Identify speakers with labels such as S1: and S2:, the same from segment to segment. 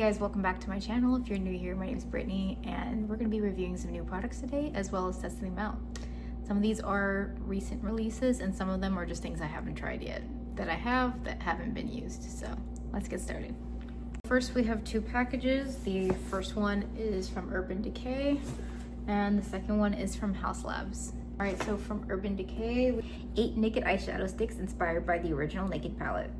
S1: guys, welcome back to my channel. If you're new here, my name is Brittany and we're going to be reviewing some new products today as well as testing them out. Some of these are recent releases and some of them are just things I haven't tried yet that I have that haven't been used. So let's get started. First, we have two packages. The first one is from Urban Decay and the second one is from Haus Labs. All right, so from Urban Decay, 8 naked eyeshadow sticks inspired by the original Naked palette.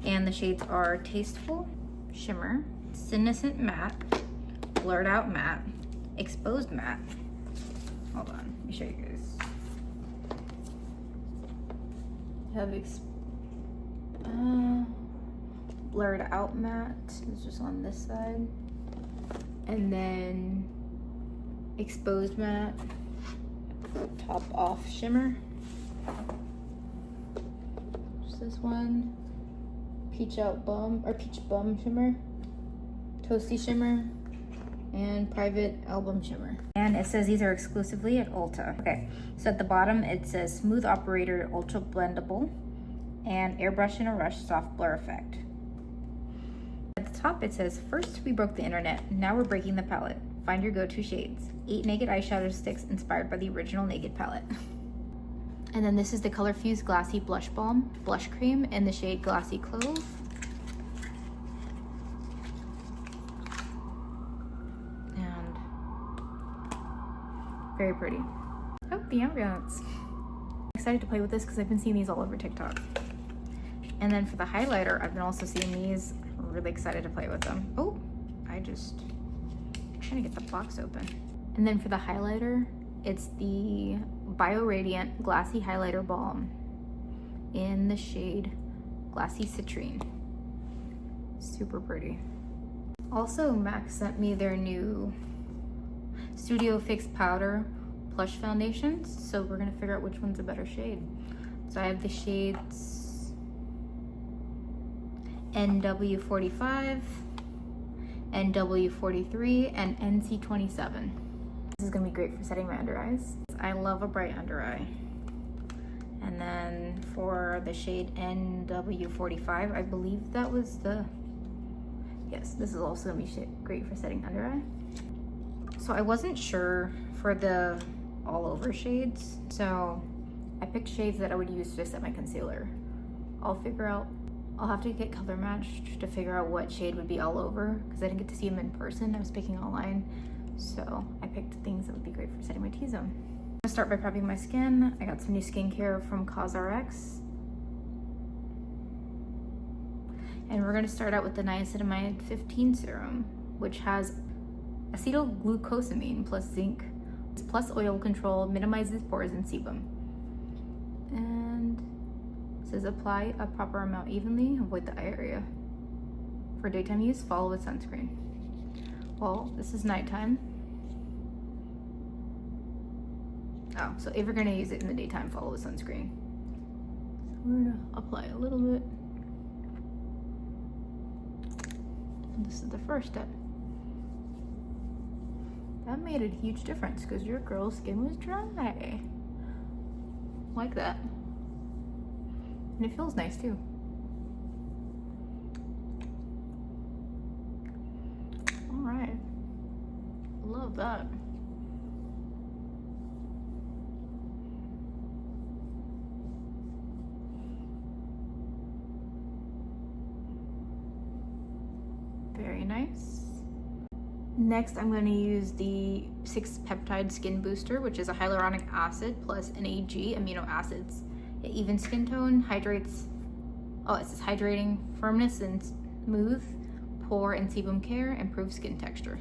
S1: And the shades are Tasteful Shimmer, Senescent Matte, Blurred Out Matte, Exposed Matte. Hold on, let me show you guys. You have Blurred Out Matte, it's just on this side. And then Exposed Matte, Top Off Shimmer. Just this one. Peach Bum Shimmer, Toasty Shimmer, and Private Album Shimmer. And it says these are exclusively at Ulta. Okay, so at the bottom it says Smooth Operator Ultra Blendable and Airbrush in a Rush Soft Blur Effect. At the top it says, first we broke the internet, now we're breaking the palette. Find your go-to shades. 8 naked eyeshadow sticks inspired by the original Naked palette. And then this is the Color Fuse Glassy Blush Balm Blush Cream in the shade Glossy Clove. And very pretty. Oh, the ambiance. I'm excited to play with this because I've been seeing these all over TikTok. And then for the highlighter, I've been also seeing these. I'm really excited to play with them. Oh, I'm trying to get the box open. And then for the highlighter, it's the Bio Radiant Glassy Highlighter Balm in the shade Glassy Citrine. Super pretty. Also, MAC sent me their new Studio Fix Powder Plush Foundations, so we're gonna figure out which one's a better shade. So I have the shades NW45, NW43, and NC27. This is gonna be great for setting my under eyes. I love a bright under eye. And then for the shade NW45, I believe that was yes, this is also gonna be great for setting under eye. So I wasn't sure for the all over shades, so I picked shades that I would use to set my concealer. I'll have to get color matched to figure out what shade would be all over because I didn't get to see them in person. I was picking online. So I picked things that would be great for setting my T-zone. I'm gonna start by prepping my skin. I got some new skincare from CosRx. And we're gonna start out with the Niacinamide 15 serum, which has acetylglucosamine plus zinc, plus oil control, minimizes pores and sebum. And it says apply a proper amount evenly, avoid the eye area. For daytime use, follow with sunscreen. Well, this is nighttime. Oh, so if you're gonna use it in the daytime, follow with sunscreen. So we're gonna apply a little bit. And this is the first step. That made a huge difference because your girl's skin was dry. Like that. And it feels nice too. All right, love that. Very nice. Next, I'm going to use the 6 Peptide Skin Booster, which is a hyaluronic acid plus NAG amino acids. It evens skin tone, hydrates, it says hydrating, firmness, and smooth pore and sebum care, improves skin texture.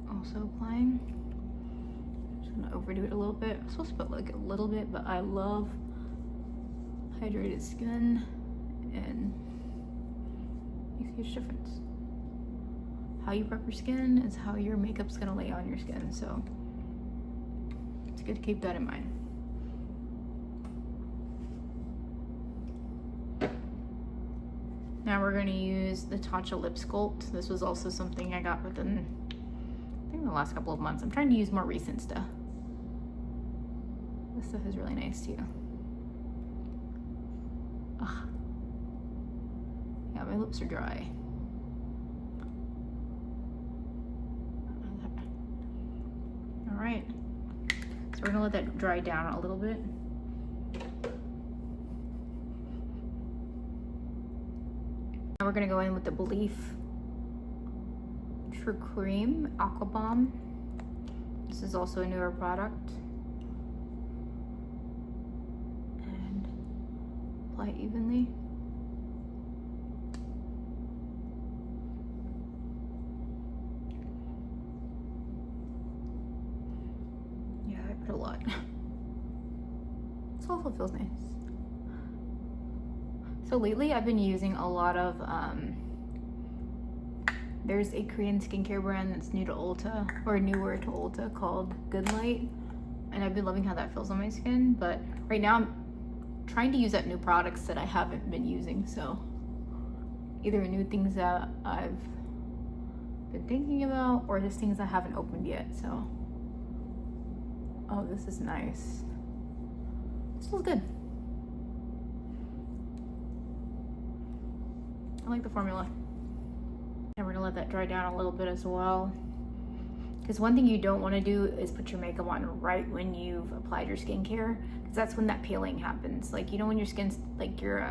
S1: Also applying. I'm just gonna overdo it a little bit. I'm supposed to put like a little bit, but I love hydrated skin and makes a huge difference. How you prep your skin is how your makeup's gonna lay on your skin, so it's good to keep that in mind. Now we're going to use the Tatcha Lip Sculpt. This was also something I got within, I think, the last couple of months. I'm trying to use more recent stuff. This stuff is really nice too. Ugh. Yeah, my lips are dry. All right, so we're gonna let that dry down a little bit. Now we're gonna go in with the Belief True Cream Aqua Bomb. This is also a newer product. And apply it evenly. Yeah, I put a lot. This also feels nice. So lately I've been using a lot of, there's a Korean skincare brand that's new to Ulta, or newer to Ulta, called Good Light. And I've been loving how that feels on my skin, but right now I'm trying to use up new products that I haven't been using. So either new things that I've been thinking about, or just things I haven't opened yet, so. Oh, this is nice. This feels good. I like the formula. And we're gonna let that dry down a little bit as well. Because one thing you don't want to do is put your makeup on right when you've applied your skincare, because that's when that peeling happens. Like, you know, when your skin's like your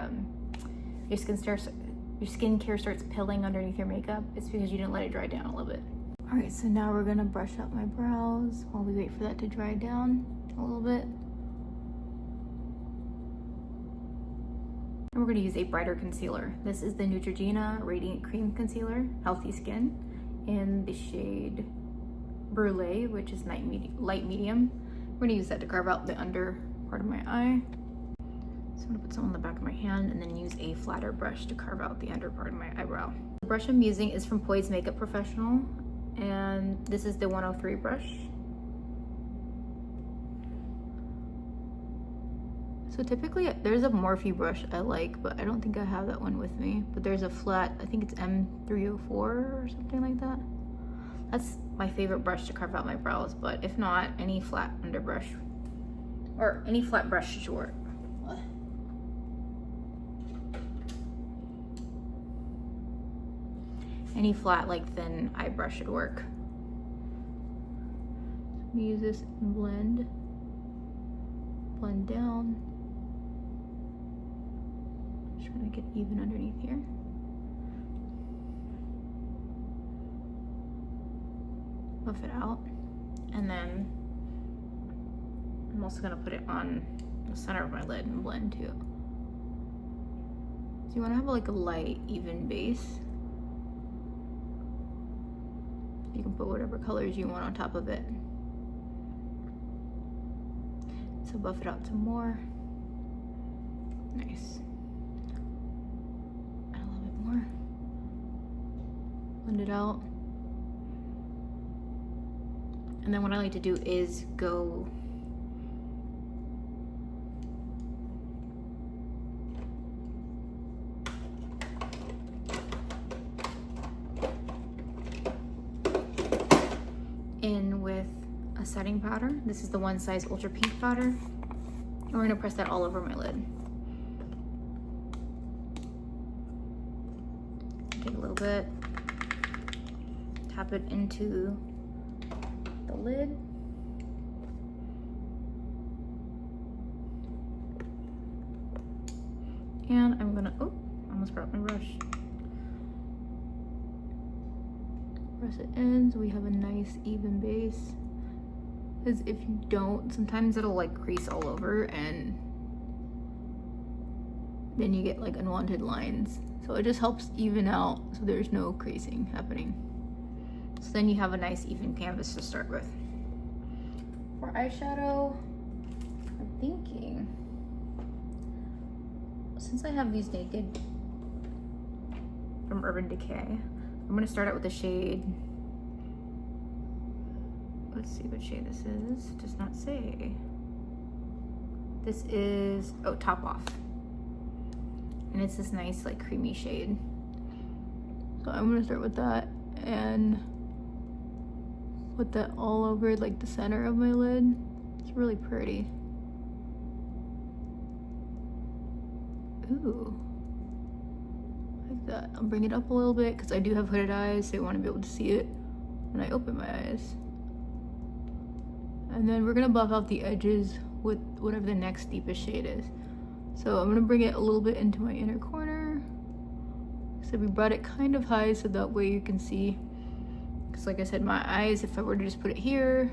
S1: skincare starts peeling underneath your makeup, it's because you didn't let it dry down a little bit. All right, so now we're gonna brush up my brows while we wait for that to dry down a little bit. And we're gonna use a brighter concealer. This is the Neutrogena Radiant Cream Concealer, Healthy Skin, in the shade Brulee, which is light medium. We're gonna use that to carve out the under part of my eye. So I'm gonna put some on the back of my hand and then use a flatter brush to carve out the under part of my eyebrow. The brush I'm using is from Poise Makeup Professional, and this is the 103 brush. So typically there's a Morphe brush I like, but I don't think I have that one with me. But there's a flat, I think it's M304 or something like that. That's my favorite brush to carve out my brows, but if not, any flat underbrush or any flat brush should work. Any flat, like thin eye brush should work. Let me use this and blend down. Just trying to get even underneath here. Buff it out, and then I'm also gonna put it on the center of my lid and blend too. So you want to have like a light, even base. You can put whatever colors you want on top of it. So buff it out some more. Nice. Add a little bit more. Blend it out. And then what I like to do is go in with a setting powder. This is the One Size Ultra Pink powder. And we're gonna press that all over my lid. Take a little bit, tap it into the lid. And I'm gonna, oh, I almost brought my brush. Press it in so we have a nice even base. Because if you don't, sometimes it'll like crease all over and then you get like unwanted lines. So it just helps even out so there's no creasing happening. So then you have a nice even canvas to start with. For eyeshadow, I'm thinking, since I have these Naked from Urban Decay, I'm gonna start out with the shade, let's see what shade this is, it does not say. This is, oh, Top Off. And it's this nice like creamy shade. So I'm gonna start with that and
S2: put that all over like the center of my lid. It's really pretty. Ooh. Like that. I'll bring it up a little bit because I do have hooded eyes, so I want to be able to see it when I open my eyes. And then we're gonna buff out the edges with whatever the next deepest shade is. So I'm gonna bring it a little bit into my inner corner. So we brought it kind of high so that way you can see. Because like I said, my eyes, if I were to just put it here,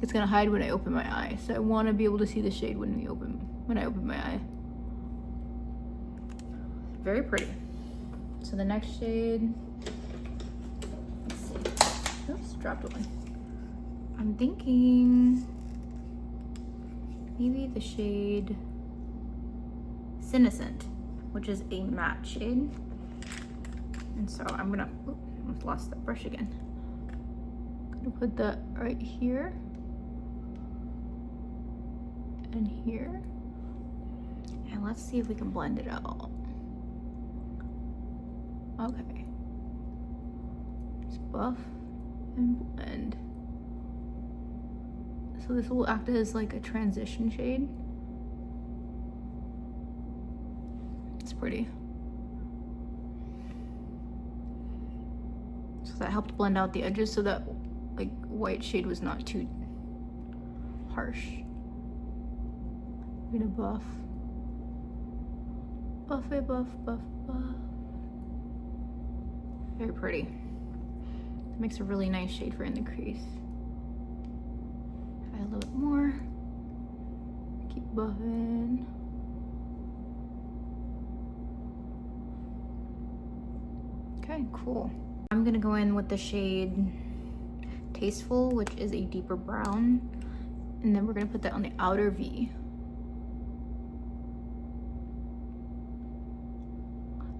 S2: it's gonna hide when I open my eye. So I wanna be able to see the shade when I open my eye. Very pretty. So the next shade, let's see. Oops, dropped one. I'm thinking maybe the shade Senescent, which is a matte shade. And so I'm gonna, I've lost that brush again. I'm gonna put that right here and here. And let's see if we can blend it out. Okay. Just buff and blend. So this will act as like a transition shade. It's pretty. So that helped blend out the edges so that like white shade was not too harsh. I'm gonna buff. Buff it, buff, buff, buff. Very pretty. It makes a really nice shade for in the crease. Add a little bit more. Keep buffing. Okay, cool. I'm gonna go in with the shade Tasteful, which is a deeper brown. And then we're gonna put that on the outer V.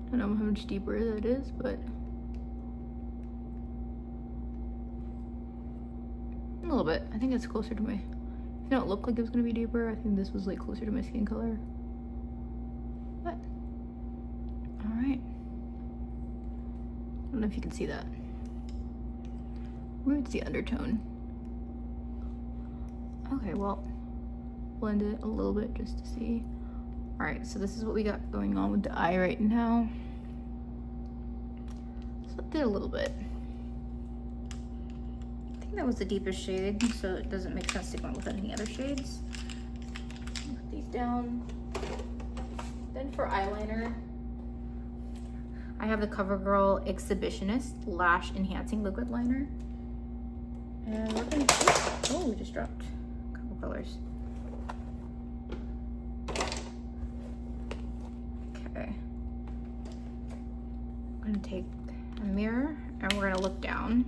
S2: I don't know how much deeper that is, but a little bit. I think it's closer to my, if it don't look like it was gonna be deeper, I think this was like closer to my skin color. But, all right. I don't know if you can see that. Maybe it's the undertone. Okay, well, blend it a little bit just to see. All right, so this is what we got going on with the eye right now. Slipped it a little bit. I think that was the deepest shade, so it doesn't make sense to go in with any other shades. Put these down. Then for eyeliner, I have the CoverGirl Exhibitionist Lash Enhancing Liquid Liner. And we're gonna, oh, we just dropped a couple colors. Okay. I'm gonna take a mirror and we're gonna look down.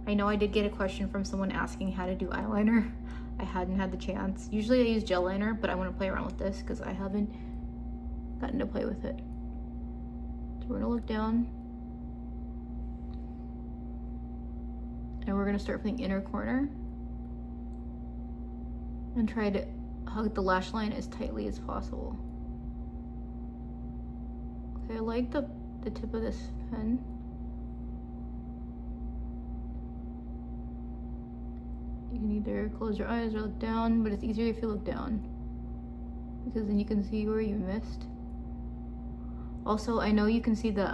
S2: I know I did get a question from someone asking how to do eyeliner. I hadn't had the chance. Usually I use gel liner, but I want to play around with this because I haven't gotten to play with it. So we're gonna look down. And we're gonna start from the inner corner and try to hug the lash line as tightly as possible. Okay, I like the tip of this pen. You can either close your eyes or look down, but it's easier if you look down because then you can see where you missed. Also, I know you can see the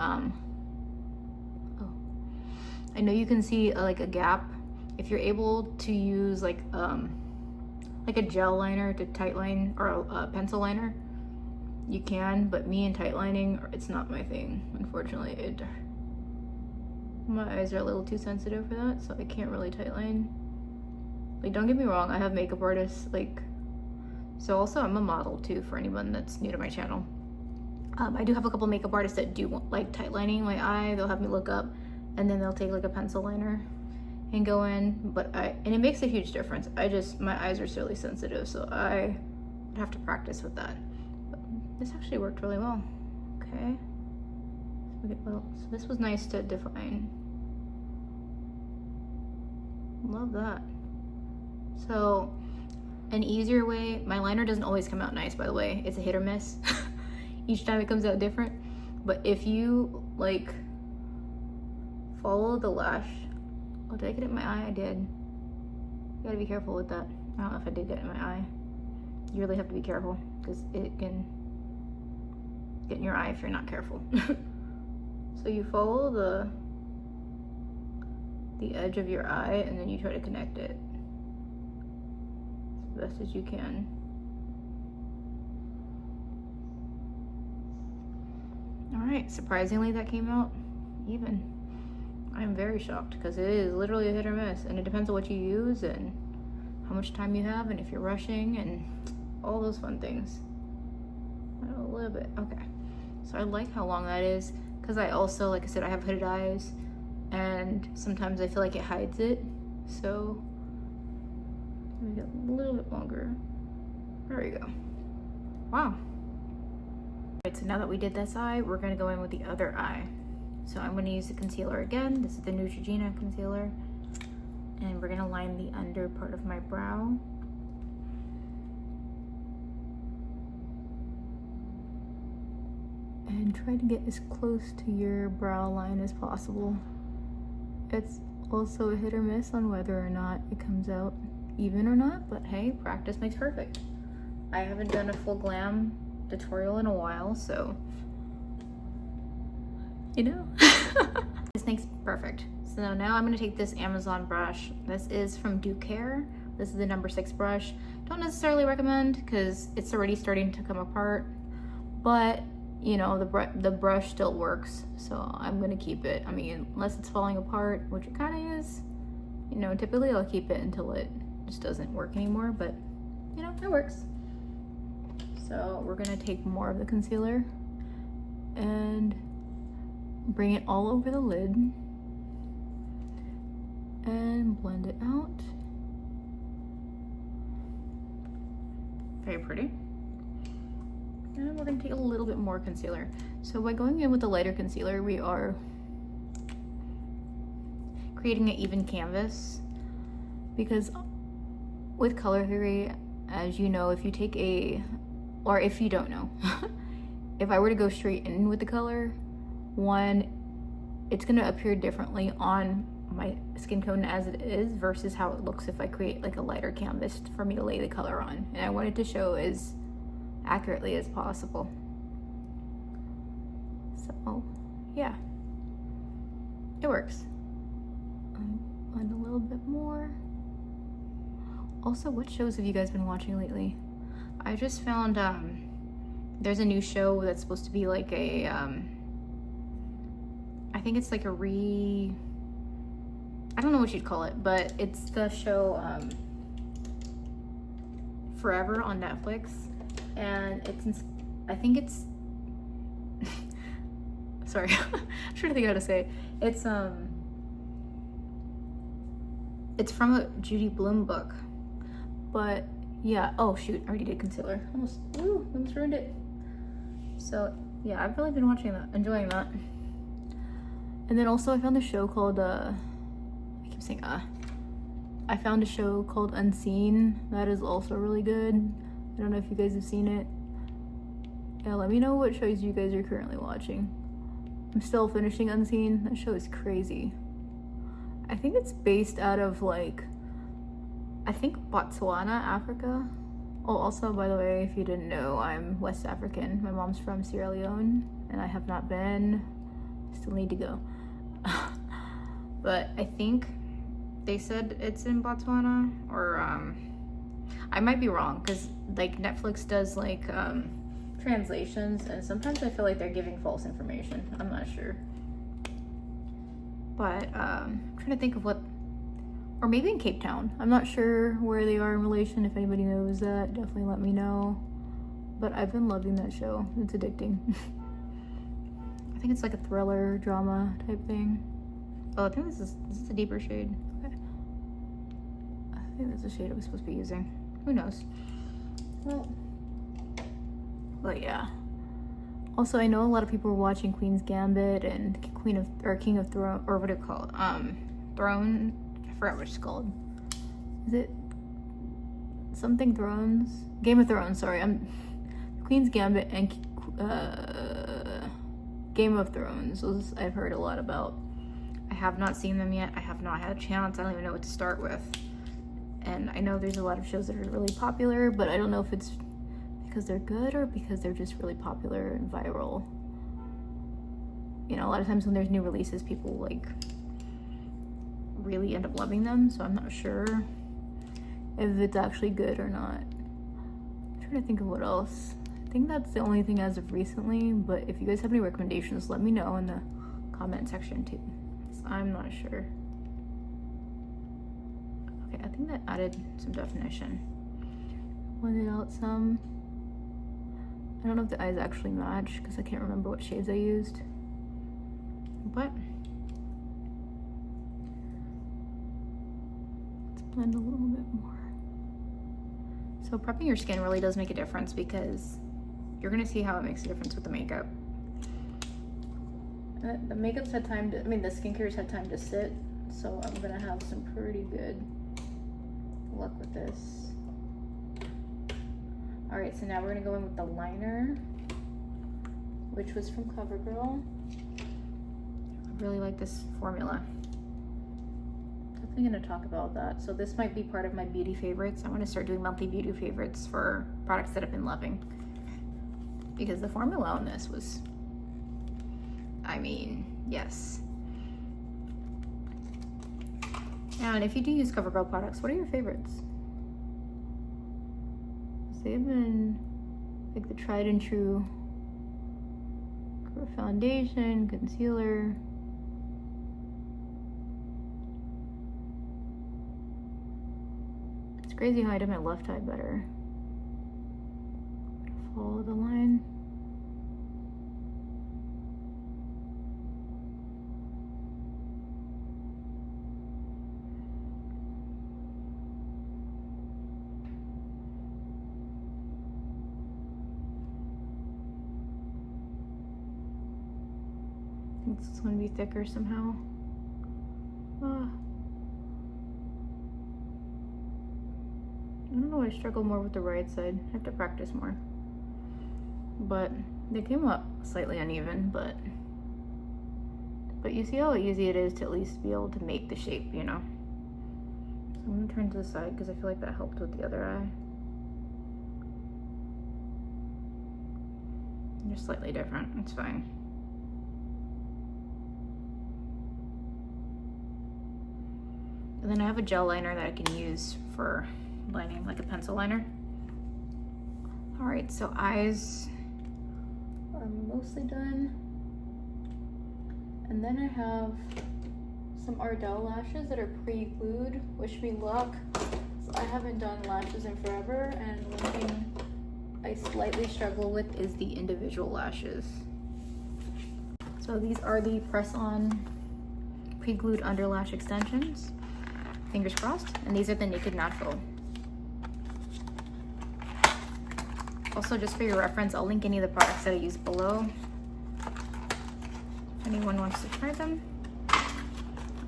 S2: I know you can see like a gap. If you're able to use like a gel liner to tight line or a pencil liner, you can, but me and tight lining, it's not my thing, unfortunately. My eyes are a little too sensitive for that, so I can't really tight line. Like, don't get me wrong, I have makeup artists, like, so also I'm a model too for anyone that's new to my channel. I do have a couple makeup artists that do like tight lining my eye. They'll have me look up and then they'll take like a pencil liner and go in, and it makes a huge difference. My eyes are really sensitive, so I have to practice with that. But this actually worked really well. Okay, so this was nice to define. Love that. So an easier way, my liner doesn't always come out nice, by the way. It's a hit or miss. Each time it comes out different. But if you like follow the lash Oh, did I get it in my eye? I did. You gotta be careful with that. I don't know if I did get it in my eye. You really have to be careful because it can get in your eye if you're not careful. So you follow the edge of your eye and then you try to connect it as best as you can. All right, surprisingly that came out even. I'm very shocked because it is literally a hit or miss, and it depends on what you use and how much time you have and if you're rushing and all those fun things. A little bit, okay. So I like how long that is because I also, like I said, I have hooded eyes and sometimes I feel like it hides it. So let me get a little bit longer. There we go. Wow. Alright, so now that we did this eye, we're gonna go in with the other eye. So I'm gonna use the concealer again. This is the Neutrogena concealer. And we're gonna line the under part of my brow. And try to get as close to your brow line as possible. It's also a hit or miss on whether or not it comes out even or not, but hey, practice makes perfect. I haven't done a full glam tutorial in a while, so you know. This makes perfect. So now I'm going to take this Amazon brush. This is from Decay. This is the number 6 brush. Don't necessarily recommend because it's already starting to come apart, but you know, the brush still works, so I'm gonna keep it. I mean, unless it's falling apart, which it kind of is, you know, typically I'll keep it until it just doesn't work anymore, but you know, it works. So we're gonna take more of the concealer and bring it all over the lid and blend it out. Very pretty. And we're gonna take a little bit more concealer. So by going in with the lighter concealer, we are creating an even canvas, because with color theory, as you know, if you take or if you don't know, if I were to go straight in with the color, one, it's gonna appear differently on my skin tone as it is versus how it looks if I create like a lighter canvas for me to lay the color on. And I wanted to show as accurately as possible. So yeah, it works. Blend a little bit more. Also, what shows have you guys been watching lately? I just found there's a new show that's supposed to be like a I think it's like a I don't know what you'd call it, but it's the show Forever on Netflix, and I think it's sorry, I'm trying to think how to say it. It's from a Judy Blume book, but yeah. Oh shoot, I already did concealer. Almost ruined it. So yeah, I've really been watching that, enjoying that. And then also I found a show called I keep saying I found a show called Unseen that is also really good. I don't know if you guys have seen it. Yeah, let me know what shows you guys are currently watching. I'm still finishing Unseen. That show is crazy. I think it's based out of like, I think Botswana, Africa. Oh, also, by the way, if you didn't know, I'm West African. My mom's from Sierra Leone, and I have not been. Still need to go. But I think they said it's in Botswana, or I might be wrong, because like Netflix does like translations, and sometimes I feel like they're giving false information. I'm not sure. But I'm trying to think of what, or maybe in Cape Town. I'm not sure where they are in relation. If anybody knows that, definitely let me know. But I've been loving that show. It's addicting. I think it's like a thriller drama type thing. Oh, I think this is a deeper shade. Okay. I think that's the shade I was supposed to be using. Who knows? Well, but yeah. Also, I know a lot of people are watching Queen's Gambit and King of Thrones, or what do you call it? Throne. I forgot what it's called. Is it something Thrones? Game of Thrones. Sorry, Queen's Gambit and Game of Those I've heard a lot about. I
S1: have not seen them yet. I have not had a chance. I don't even know what to start with. And I know there's a lot of shows that are really popular, but I don't know if it's because they're good or because they're just really popular and viral. You know, a lot of times when there's new releases, people like really end up loving them, so I'm not sure if it's actually good or not. I'm trying to think of what else. I think that's the only thing as of recently, but if you guys have any recommendations, let me know in the comment section too. So I'm not sure. Okay, I think that added some definition. Blended out some. I don't know if the eyes actually match because I can't remember what shades I used. But let's blend a little bit more. So prepping your skin really does make a difference because you're gonna see how it makes a difference with the makeup. The makeup's had time to, the skincare's had time to sit, so I'm gonna have some pretty good luck with this. All right, so now we're gonna go in with the liner, which was from CoverGirl. I really like this formula. Definitely gonna talk about that. So this might be part of my beauty favorites. I wanna start doing monthly beauty favorites for products that I've been loving. Because the formula on this was, yes. And if you do use CoverGirl products, what are your favorites? They've been like the tried and true foundation, concealer. It's crazy how I did my left eye better. Follow the line. I think this is going to be thicker somehow. I don't know why I struggle more with the right side. I have to practice more. But they came up slightly uneven, but you see how easy it is to at least be able to make the shape, you know? So I'm gonna turn to the side because I feel like that helped with the other eye. They're slightly different, it's fine. And then I have a gel liner that I can use for lining, like a pencil liner. All right, so eyes are mostly done. And then I have some Ardell lashes that are pre-glued. Wish me luck. So I haven't done lashes in forever, and one thing I slightly struggle with is the individual lashes. So these are the press-on pre-glued under lash extensions. Fingers crossed. And these are the Naked Natural. Also, just for your reference, I'll link any of the products that I use below if anyone wants to try them.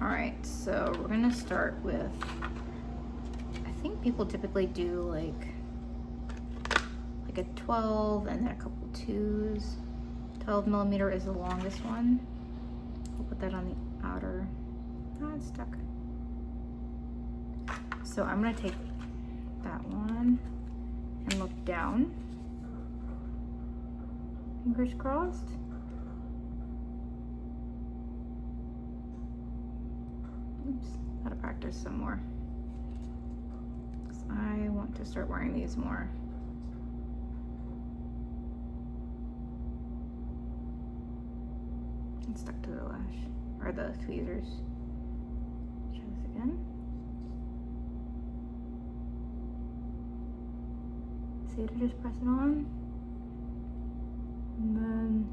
S1: All right, so we're gonna start with, I think people typically do like a 12 and then a couple 2s. 12 millimeter is the longest one. We'll put that on the outer. Oh, it's stuck. So I'm gonna take that one and look down. Fingers crossed. Oops, gotta practice some more. 'Cause I want to start wearing these more. It's stuck to the lash, or the tweezers. Try this again. See to just press it on. And then,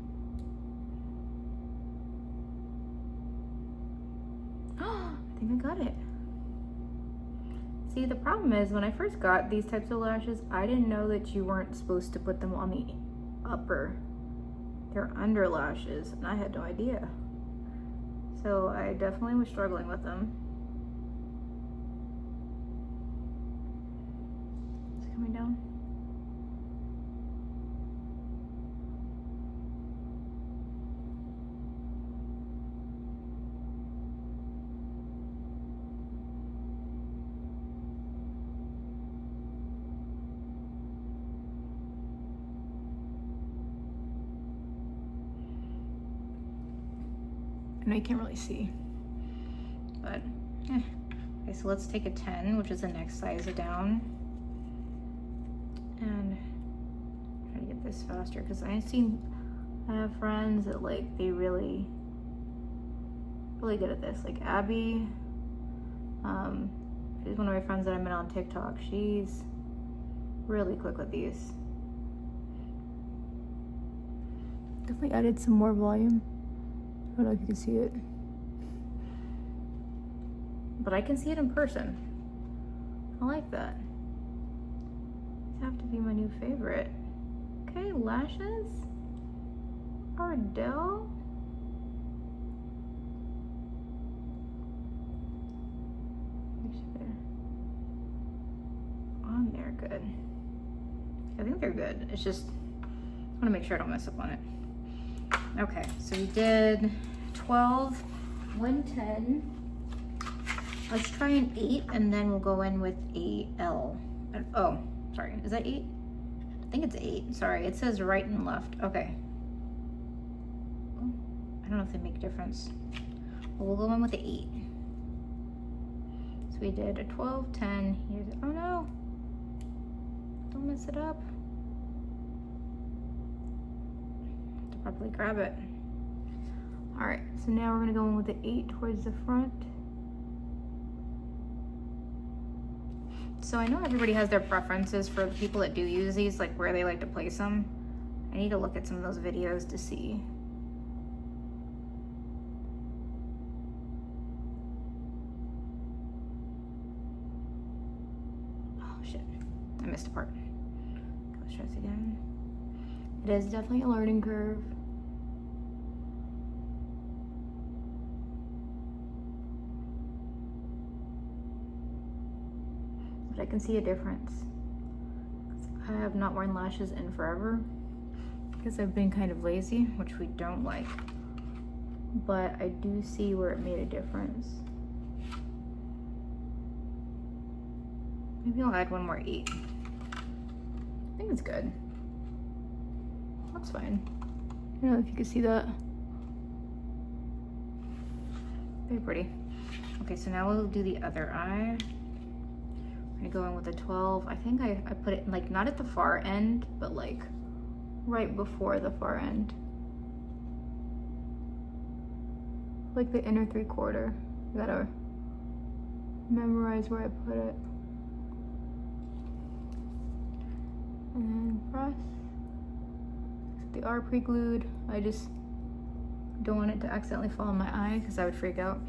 S1: I think I got it. See, the problem is when I first got these types of lashes, I didn't know that you weren't supposed to put them on the upper. They're under lashes, and I had no idea. So I definitely was struggling with them. It's coming down.
S2: know you can't really see.
S1: But, okay, so let's take a 10, which is the next size down. And try to get this faster, because I have friends that like, they really good at this. Like Abby, she's one of my friends that I met on TikTok. She's really quick with these.
S2: Definitely added some more volume. I don't know if you can see it.
S1: But I can see it in person. I like that. These have to be my new favorite. Okay, lashes. Ardell. Make sure they're on there good. I think they're good. It's just, I want to make sure I don't mess up on it. Okay, so we did 12, 110. Let's try an 8, and then we'll go in with a L. Oh, sorry, is that 8? I think it's 8. Sorry, it says right and left. Okay. I don't know if they make a difference. Well, we'll go in with the 8. So we did a 12, 10. Here's, oh no. Don't mess it up. Have to properly grab it.
S2: All right, so now we're gonna go in with the 8 towards the front.
S1: So I know everybody has their preferences for the people that do use these, like where they like to place them. I need to look at some of those videos to see. Oh shit, I missed a part. Let's try this again.
S2: It is definitely a learning curve.
S1: But I can see a difference. I have not worn lashes in forever because I've been kind of lazy, which we don't like. But I do see where it made a difference. Maybe I'll add one more 8. I think it's good. Looks fine.
S2: I don't know if you can see that.
S1: Very pretty. Okay, so now we'll do the other eye. I'm gonna go in with a 12. I think I put it like not at the far end, but like
S2: Right before the far end. Like the inner 3/4. You gotta memorize where I put it. And then press. They are pre-glued. I just don't want it to accidentally fall in my eye because I would freak out.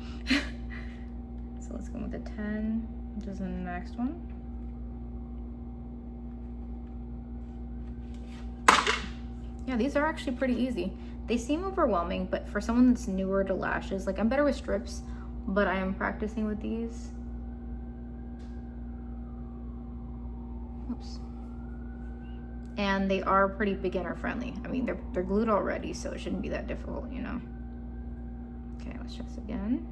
S2: So let's go with a 10, which is the next one. Yeah, these are actually pretty easy. They seem overwhelming, but for someone that's newer to lashes, like I'm better with strips, but I am practicing with these. Oops. And they are pretty beginner friendly. I mean, they're glued already, so it shouldn't be that difficult, you know? Okay, let's try this again.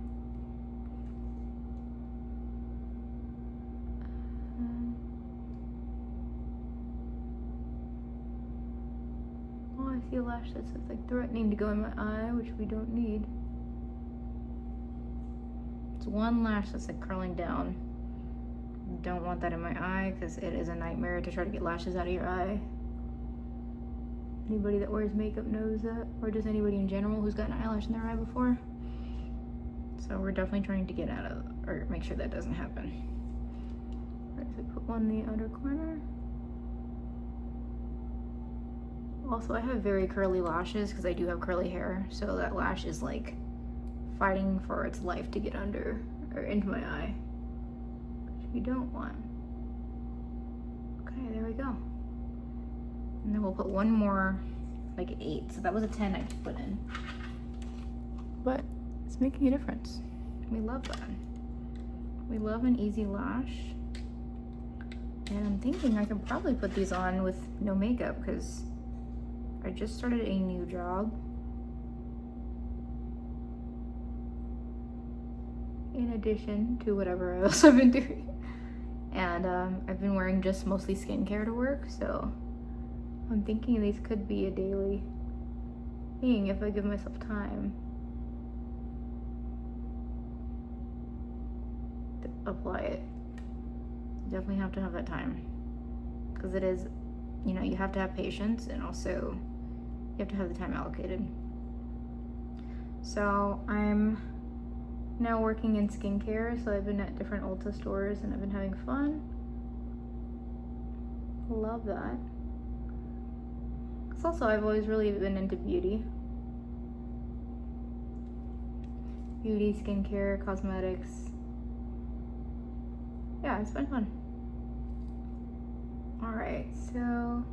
S2: Oh, I see a lash that's like threatening to go in my eye, which we don't need. It's one lash that's like curling down. Don't want that in my eye because it is a nightmare to try to get lashes out of your eye. Anybody that wears makeup knows that, or just anybody in general who's got an eyelash in their eye before. So we're definitely trying to get out of, or make sure that doesn't happen. Alright, so put one in the outer corner. Also, I have very curly lashes because I do have curly hair, so that lash is like fighting for its life to get under or into my eye, which you don't want. Okay, there we go. And then we'll put one more, like 8. So that was a 10 I just put in. But it's making a difference.
S1: We love that. We love an easy lash. And I'm thinking I could probably put these on with no makeup because I just started a new job. In addition to whatever else I've been doing. And I've been wearing just mostly skincare to work, so I'm thinking these could be a daily thing if I give myself time.
S2: apply it. You definitely have to have that time, because it is, you know, you have to have patience, and also you have to have the time allocated. So I'm now working in skincare, so I've been at different Ulta stores and I've been having fun. Love that. Because also I've always really been into beauty, skincare, cosmetics. Yeah, it's been fun. All right, so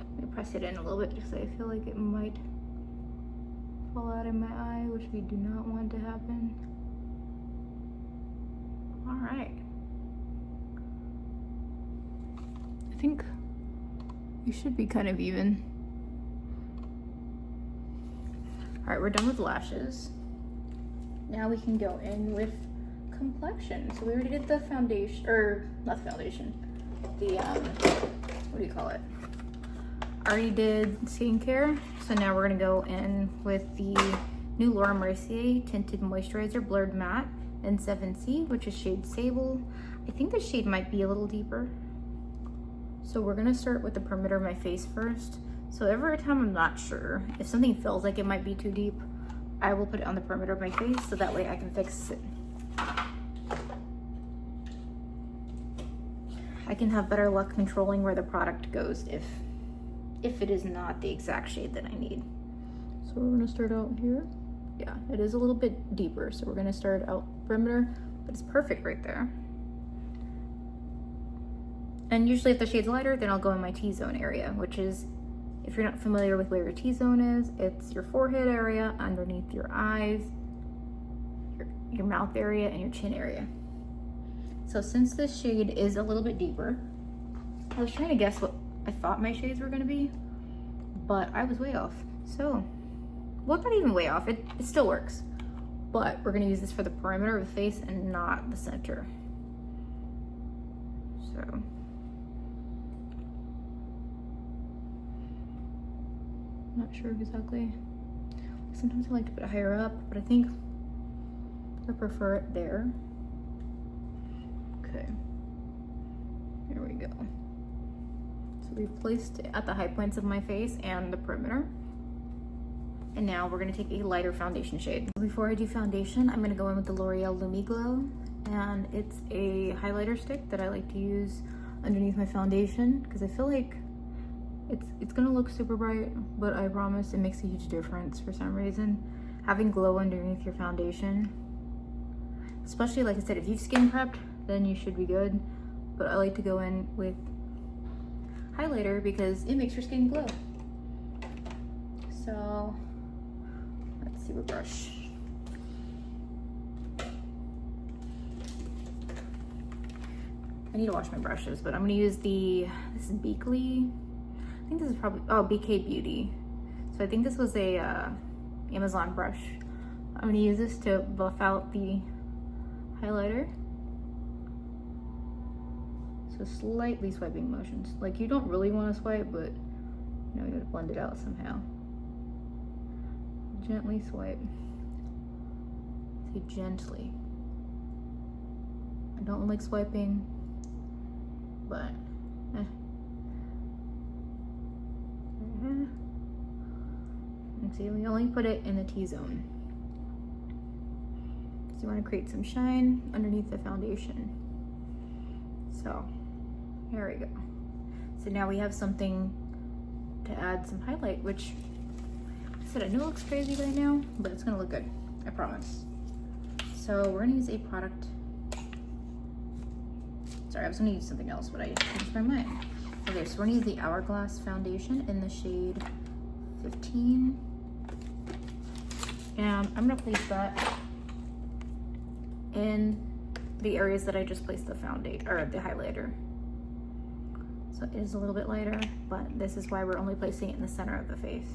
S2: let me press it in a little bit just so I feel like it might fall out in my eye, which we do not want to happen. All right. I think we should be kind of even. All right, we're done with lashes. Now we can go in with complexion. So we already did the foundation, or not the foundation, the, what do you call it? I already did skincare. So now we're gonna go in with the new Laura Mercier Tinted Moisturizer Blurred Matte in 7C, which is shade Sable. I think the shade might be a little deeper. So we're gonna start with the perimeter of my face first. So every time I'm not sure, if something feels like it might be too deep, I will put it on the perimeter of my face so that way I can fix it. I can have better luck controlling where the product goes if it is not the exact shade that I need. So we're gonna start out here. Yeah, it is a little bit deeper, so we're gonna start out perimeter, but it's perfect right there. And usually if the shade's lighter, then I'll go in my T-zone area, which is, if you're not familiar with where your T-zone is, it's your forehead area, underneath your eyes, your mouth area, and your chin area. So since this shade is a little bit deeper, I was trying to guess what I thought my shades were gonna be, but I was way off. So, well, not even way off, it still works. But we're gonna use this for the perimeter of the face and not the center. So. Not sure exactly. Sometimes I like to put it higher up, but I think I prefer it there. Okay, here we go. So we've placed it at the high points of my face and the perimeter. And now we're gonna take a lighter foundation shade. Before I do foundation, I'm gonna go in with the L'Oreal Lumi Glow, and it's a highlighter stick that I like to use underneath my foundation because I feel like it's gonna look super bright, but I promise it makes a huge difference for some reason. Having glow underneath your foundation, especially like I said, if you've skin prepped, then you should be good. But I like to go in with highlighter because it makes your skin glow. So let's see what brush. I need to wash my brushes, but I'm gonna use this is Beakley. I think this is probably, oh, BK Beauty. So I think this was a Amazon brush. I'm gonna use this to buff out the highlighter. So slightly swiping motions. Like you don't really want to swipe, but you know, you gotta blend it out somehow. Gently swipe. Say gently. I don't like swiping, but and see, we only put it in the T-zone. So you want to create some shine underneath the foundation. So here we go. So now we have something to add some highlight, which I said I know it looks crazy right now, but it's gonna look good, I promise. So we're gonna use a product. Sorry, I was gonna use something else, but I changed my mind. Okay, so we're gonna use the Hourglass foundation in the shade 15. And I'm gonna place that in the areas that I just placed the foundation, or the highlighter. So it is a little bit lighter, but this is why we're only placing it in the center of the face.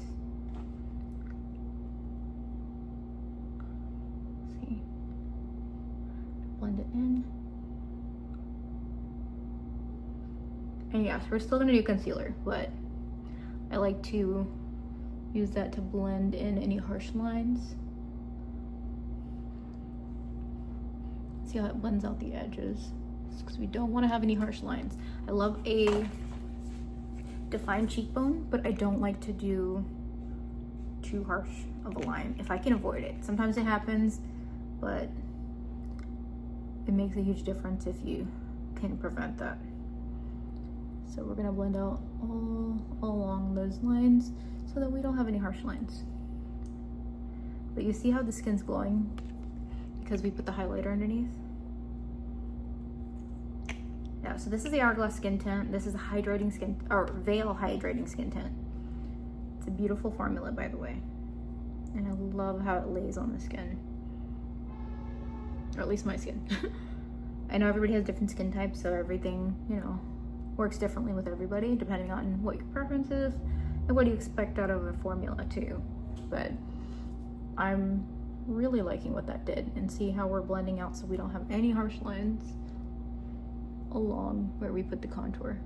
S2: See, blend it in. And yes, we're still gonna do concealer, but I like to use that to blend in any harsh lines. See how it blends out the edges, because we don't want to have any harsh lines. I love a defined cheekbone, but I don't like to do too harsh of a line if I can avoid it. Sometimes it happens, but it makes a huge difference if you can prevent that. So we're gonna blend out all along those lines so that we don't have any harsh lines. But you see how the skin's glowing because we put the highlighter underneath? Yeah, so this is the Hourglass skin tint. This is a hydrating skin, or Veil hydrating skin tint. It's a beautiful formula, by the way. And I love how it lays on the skin. Or at least my skin. I know everybody has different skin types, so everything, you know, works differently with everybody, depending on what your preference is and what you expect out of a formula too. But I'm really liking what that did, and see how we're blending out so we don't have any harsh lines along where we put the contour.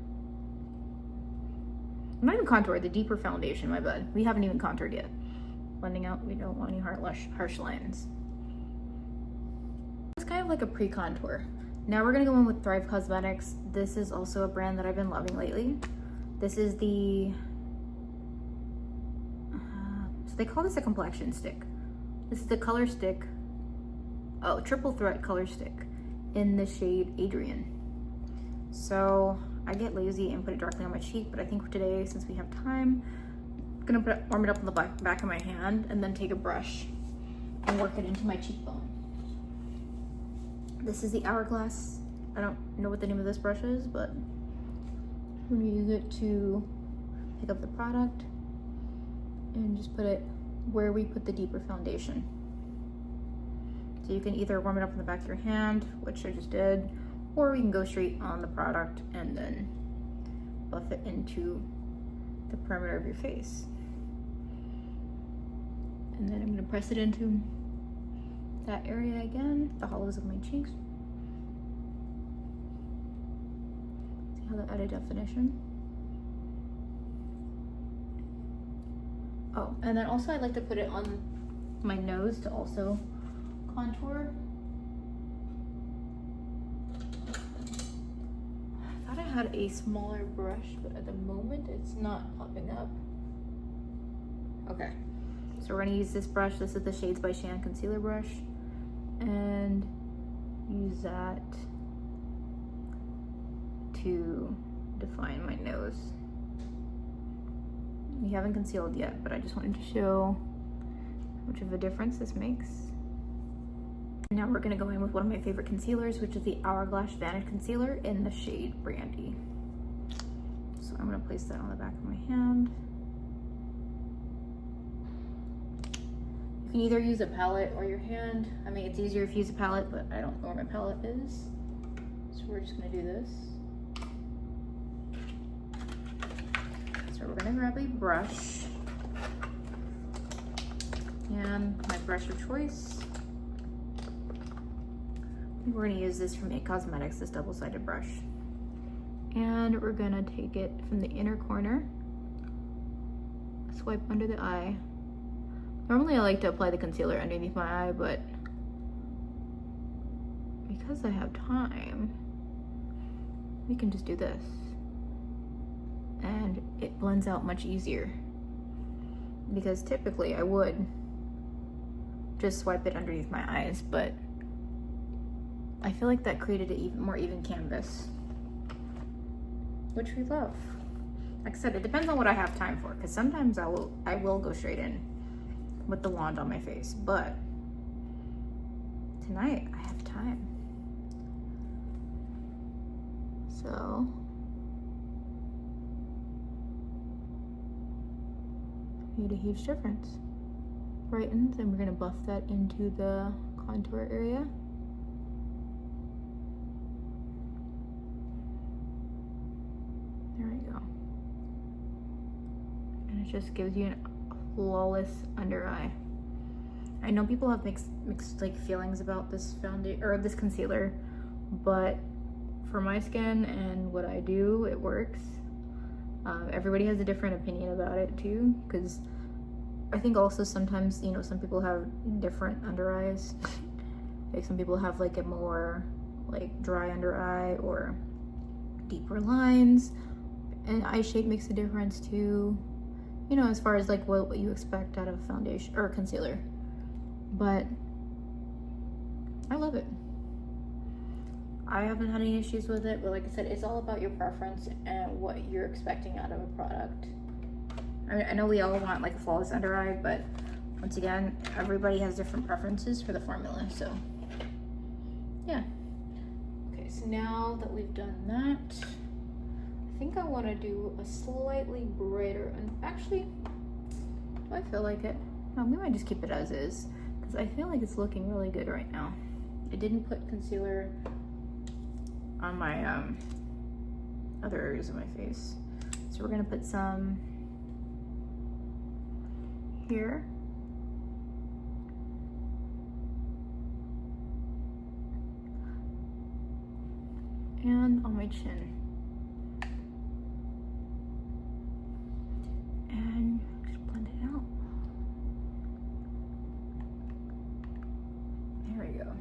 S2: Not even contour, the deeper foundation, my bad. We haven't even contoured yet. Blending out, we don't want any harsh lines. It's kind of like a pre-contour. Now we're gonna go in with Thrive Cosmetics. This is also a brand that I've been loving lately. This is the, so they call this a complexion stick. This is the color stick, triple threat color stick in the shade Adrian. So I get lazy and put it directly on my cheek, but I think for today, since we have time, I'm gonna warm it up on the back of my hand and then take a brush and work it into my cheekbone. This is the Hourglass. I don't know what the name of this brush is, but I'm gonna use it to pick up the product and just put it where we put the deeper foundation. So you can either warm it up on the back of your hand, which I just did, or we can go straight on the product and then buff it into the perimeter of your face. And then I'm gonna press it into that area again, the hollows of my cheeks. See how that added definition? Oh, and then also I'd like to put it on my nose to also contour. I thought I had a smaller brush, but at the moment it's not popping up. Okay, so we're gonna use this brush. This is the Shades by Shan concealer brush, and use that to define my nose. We haven't concealed yet, but I just wanted to show how much of a difference this makes. And now we're gonna go in with one of my favorite concealers, which is the Hourglass Vanish Concealer in the shade Brandy. So I'm gonna place that on the back of my hand. You can either use a palette or your hand. I mean, it's easier if you use a palette, but I don't know where my palette is. So we're just gonna do this. So we're gonna grab a brush and my brush of choice. I think we're gonna use this from It Cosmetics, this double-sided brush. And we're gonna take it from the inner corner, swipe under the eye. Normally I like to apply the concealer underneath my eye, but because I have time, we can just do this. And it blends out much easier. Because typically I would just swipe it underneath my eyes, but I feel like that created an even more even canvas, which we love. Like I said, it depends on what I have time for, because sometimes I will go straight in with the wand on my face, but tonight I have time. So made a huge difference. Brightens, and we're gonna buff that into the contour area. There we go. And it just gives you a flawless under eye. I know people have mixed like feelings about this foundation or this concealer, but for my skin and what I do, it works. Everybody has a different opinion about it too, because I think also sometimes, you know, some people have different under eyes. Like some people have like a more like dry under eye or deeper lines, and eye shape makes a difference too, you know, as far as like what you expect out of a foundation or concealer. But I love it. I haven't had any issues with it, but like I said, it's all about your preference and what you're expecting out of a product. I know we all want like a flawless under eye, but once again, everybody has different preferences for the formula, so yeah. Okay, so now that we've done that, I think I want to do a slightly brighter, and actually, do I feel like it? No, we might just keep it as is, because I feel like it's looking really good right now. I didn't put concealer on my other areas of my face, so we're gonna put some here. And on my chin. And just blend it out. There we go.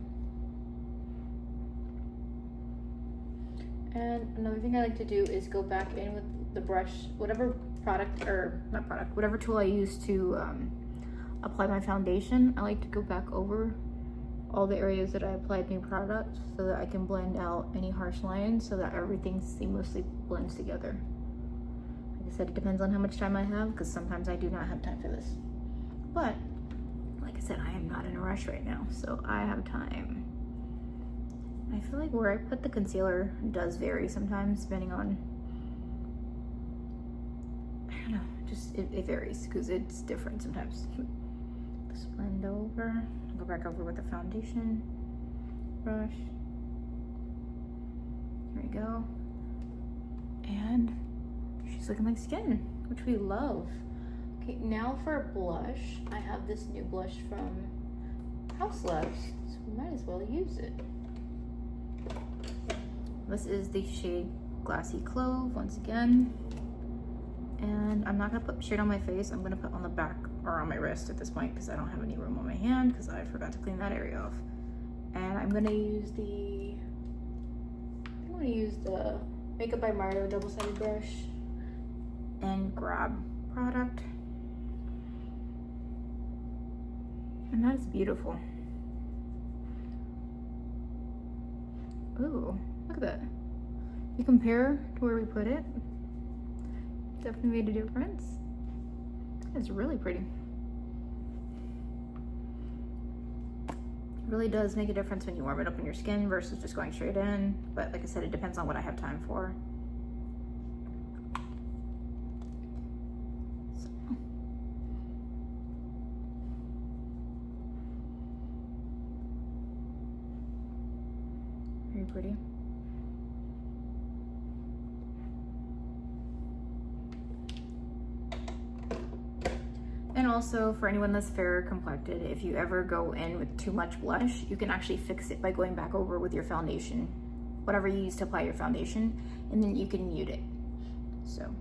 S2: And another thing I like to do is go back in with the brush, whatever product, or not product, whatever tool I use to apply my foundation. I like to go back over all the areas that I applied new product so that I can blend out any harsh lines so that everything seamlessly blends together. Like I said, it depends on how much time I have, because sometimes I do not have time for this. But like I said, I am not in a rush right now, so I have time. I feel like where I put the concealer does vary sometimes depending on, I don't know, just it varies because it's different sometimes. Just blend over, go back over with the foundation brush. There we go. And she's looking like skin, which we love. Okay, now for a blush, I have this new blush from Haus Labs, so we might as well use it. This is the shade Glassy Clove, once again. And I'm not gonna put shade on my face, I'm gonna put on the back or on my wrist at this point because I don't have any room on my hand because I forgot to clean that area off. And I'm gonna use the Makeup by Mario double-sided brush and grab product. And that is beautiful. Ooh, look at that. You compare to where we put it, definitely made a difference. It's really pretty. It really does make a difference when you warm it up on your skin versus just going straight in. But like I said, it depends on what I have time for. So. Very pretty. And also, for anyone that's fair complected, if you ever go in with too much blush, you can actually fix it by going back over with your foundation, whatever you use to apply your foundation, and then you can mute it. So,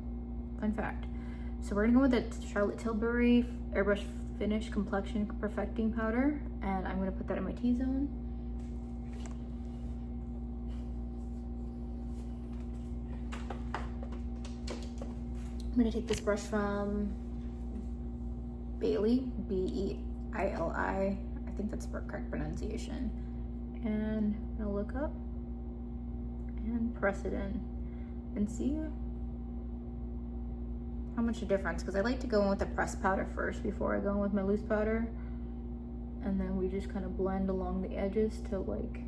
S2: fun fact. So we're gonna go with the Charlotte Tilbury Airbrush Finish Complexion Perfecting Powder, and I'm gonna put that in my T-zone. I'm gonna take this brush from Bailey, B-E-I-L-I, I think that's the correct pronunciation. And I'm gonna look up and press it in and see how much a difference, because I like to go in with the pressed powder first before I go in with my loose powder. And then we just kind of blend along the edges to like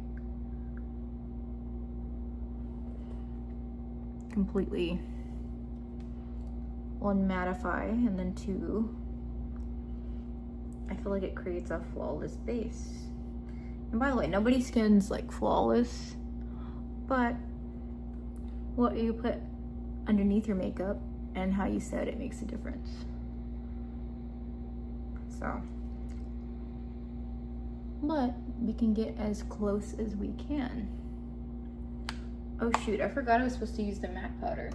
S2: completely, one, mattify, and then two, I feel like it creates a flawless base. And by the way, nobody's skin's like flawless, but what you put underneath your makeup and how you set it makes a difference. So, but we can get as close as we can. Oh shoot, I forgot I was supposed to use the MAC powder.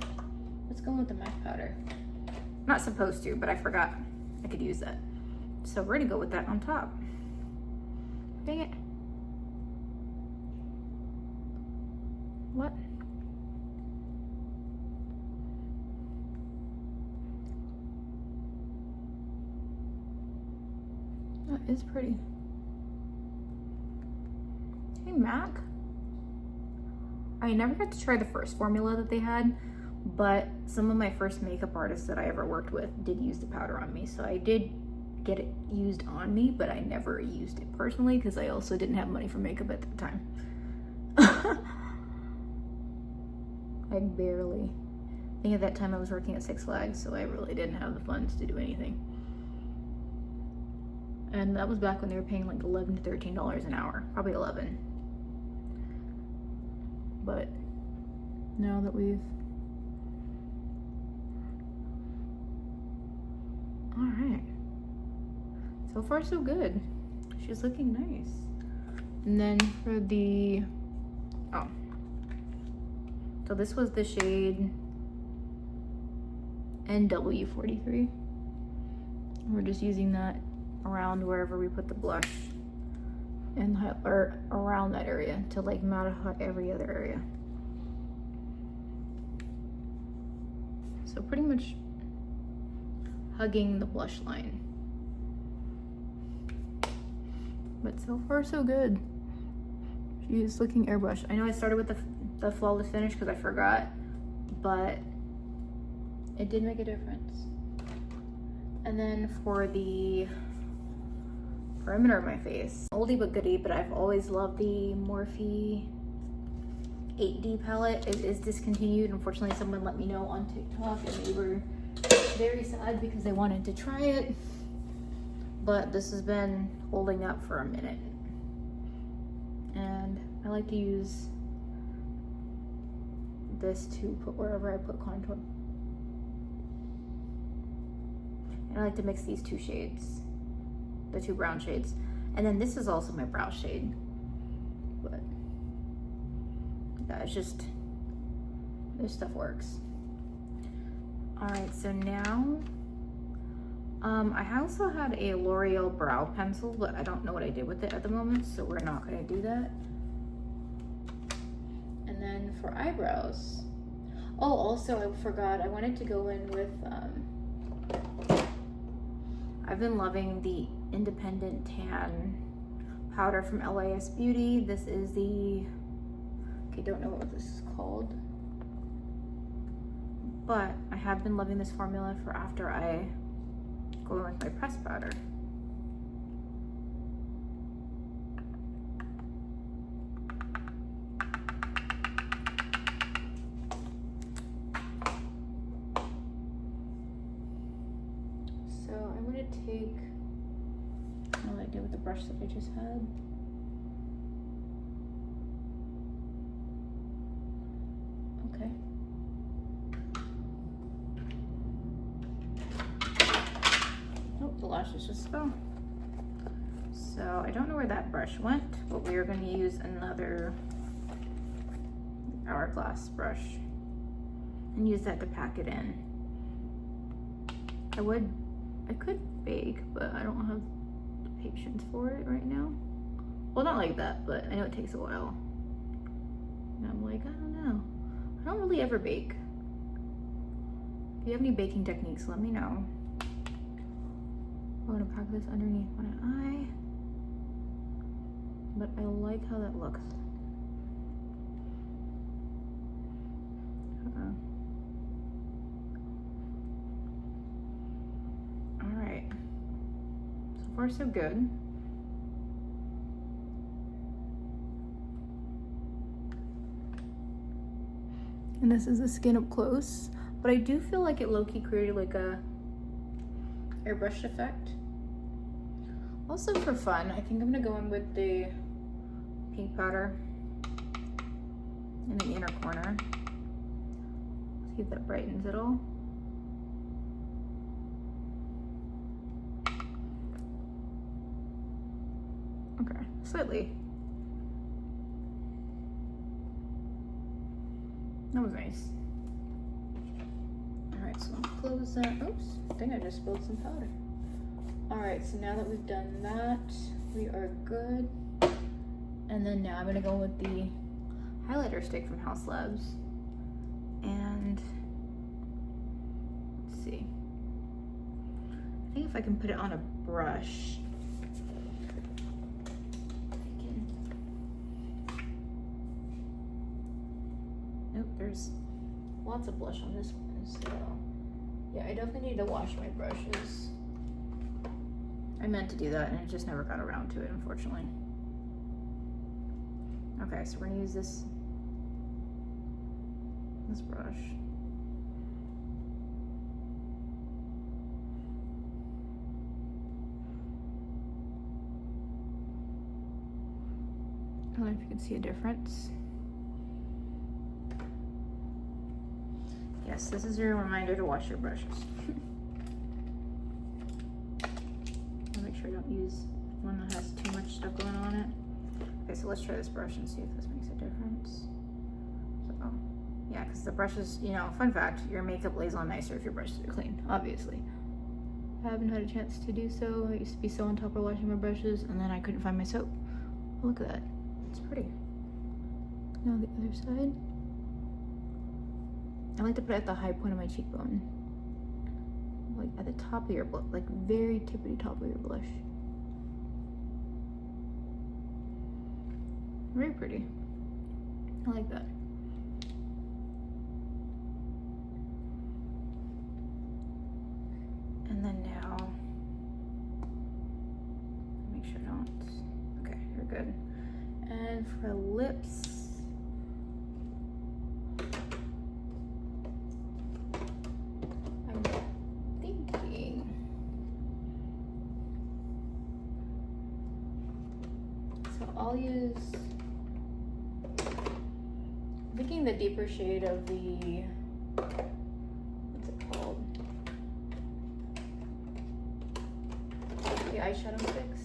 S2: Let's go with the MAC powder. Not supposed to, but I forgot I could use that.
S1: So we're gonna go with that on top. Dang it. What? That is pretty. Hey, Mac. I never got to try the first formula that they had, but some of my first makeup artists that I ever worked with did use the powder on me. So I did get it used on me, but I never used it personally because I also didn't have money for makeup at the time. I barely. I think at that time I was working at Six Flags, so I really didn't have the funds to do anything. And that was back when they were paying like $11 to $13 an hour, probably 11. But now that we've, all right, so far so good. She's looking nice. And then for the, oh, so this was the shade NW43. We're just using that around wherever we put the blush and or around that area to like mattify every other area. So pretty much hugging the blush line. But so far so good. She's looking airbrushed. I know I started with the flawless finish because I forgot, but it did make a difference. And then for the perimeter of my face, oldie but goodie, but I've always loved the Morphe 8D palette. It is discontinued. Unfortunately, someone let me know on TikTok and they were very sad because they wanted to try it. But this has been holding up for a minute. And I like to use this to put wherever I put contour. And I like to mix these two shades, the two brown shades. And then this is also my brow shade. But yeah, it's just, this stuff works. All right, so now, I also had a L'Oreal brow pencil, but I don't know what I did with it at the moment, so we're not gonna do that. And then for eyebrows, oh, also I forgot, I wanted to go in with, I've been loving the Independent Tan powder from LAS Beauty. This is the, okay, don't know what this is called, but I have been loving this formula for after I go in with my pressed powder. So I'm gonna take, what I did with the brush that I just had. Okay. Oh, the lashes just fell. So I don't know where that brush went, but we are going to use another hourglass brush and use that to pack it in. I could bake, but I don't have the patience for it right now. Well, not like that, but I know it takes a while. And I'm like, I don't know. I don't really ever bake. If you have any baking techniques, let me know. I'm gonna pack this underneath my eye, but I like how that looks. All right, so far so good. And this is the skin up close, but I do feel like it low-key created like a airbrush effect. Also for fun, I think I'm gonna go in with the pink powder in the inner corner. See if that brightens it all. Okay, slightly. That was nice. All right, so I'll close that. Oops, I think I just spilled some powder. All right, so now that we've done that, we are good. And then now I'm gonna go with the highlighter stick from Haus Labs. And let's see. I think if I can put it on a brush, I can. Nope, there's lots of blush on this one, so yeah, I definitely need to wash my brushes. I meant to do that and I just never got around to it, unfortunately. Okay, so we're gonna use this brush. I don't know if you can see a difference. Yes, this is your reminder to wash your brushes. Make sure I don't use one that has too much stuff going on it. Okay, so let's try this brush and see if this makes a difference. So, yeah, because the brushes, you know, fun fact, your makeup lays on nicer if your brushes are clean, obviously. I haven't had a chance to do so. I used to be so on top of washing my brushes, and then I couldn't find my soap. Oh, look at that. It's pretty. Now the other side. I like to put it at the high point of my cheekbone. Like at the top of your blush, like very tippity top of your blush. Very pretty. I like that. And then now, make sure I don't. Okay, you're good. And for lips, I'm thinking. So I'll use. I'm thinking the deeper shade of the. What's it called? The eyeshadow sticks.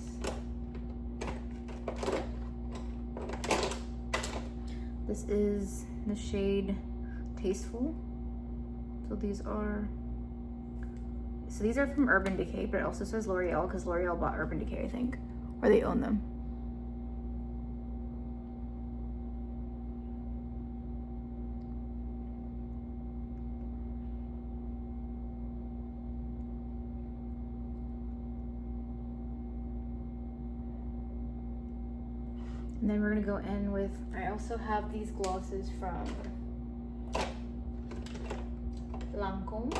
S1: This is the shade Tasteful. So these are from Urban Decay, but it also says L'Oreal because L'Oreal bought Urban Decay, I think, or they own them. And then we're gonna go in with, I also have these glosses from Lancome.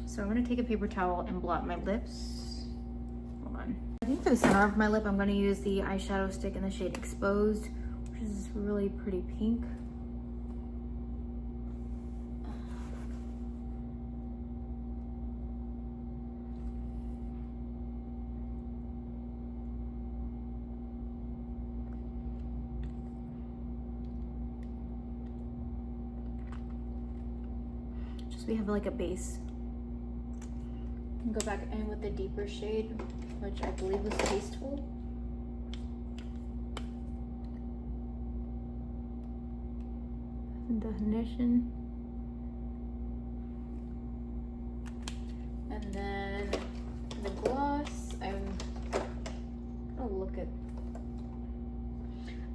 S1: So I'm gonna take a paper towel and blot my lips. Hold on. I think for the center of my lip, I'm gonna use the eyeshadow stick in the shade Exposed, which is really pretty pink. So we have like a base. And go back in with the deeper shade, which I believe was Tasteful. Definition. And then the gloss, I'm gonna look at.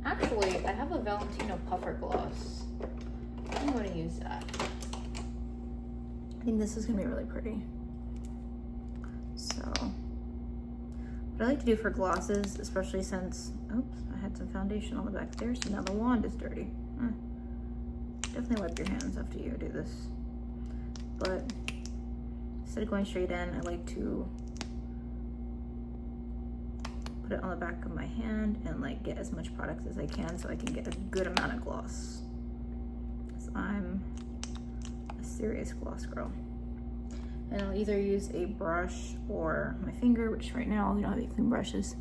S1: Actually, I have a Valentino Puffer gloss. I'm going to use that. I think this is gonna be really pretty. So, what I like to do for glosses, especially since, oops, I had some foundation on the back there, so now the wand is dirty. Definitely wipe your hands after you do this. But instead of going straight in, I like to put it on the back of my hand and like get as much product as I can so I can get a good amount of gloss. Because I'm a serious gloss girl. And I'll either use a brush or my finger, which right now we don't have any clean brushes.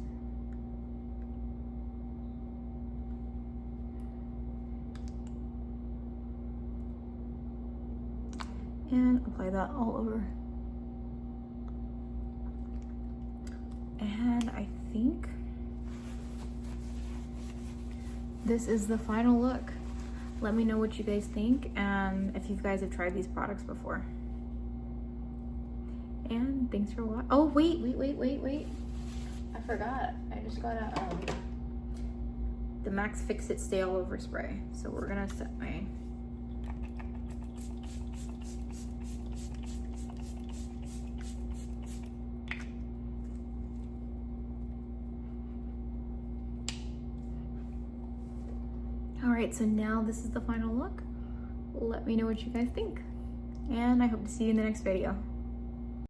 S1: And apply that all over. And I think this is the final look. Let me know what you guys think and if you guys have tried these products before. And thanks for watching. Oh, wait. I forgot. I just got the Max Fix It Stay All Over spray. So we're gonna set my Alright, so now this is the final look. Let me know what you guys think. And I hope to see you in the next video.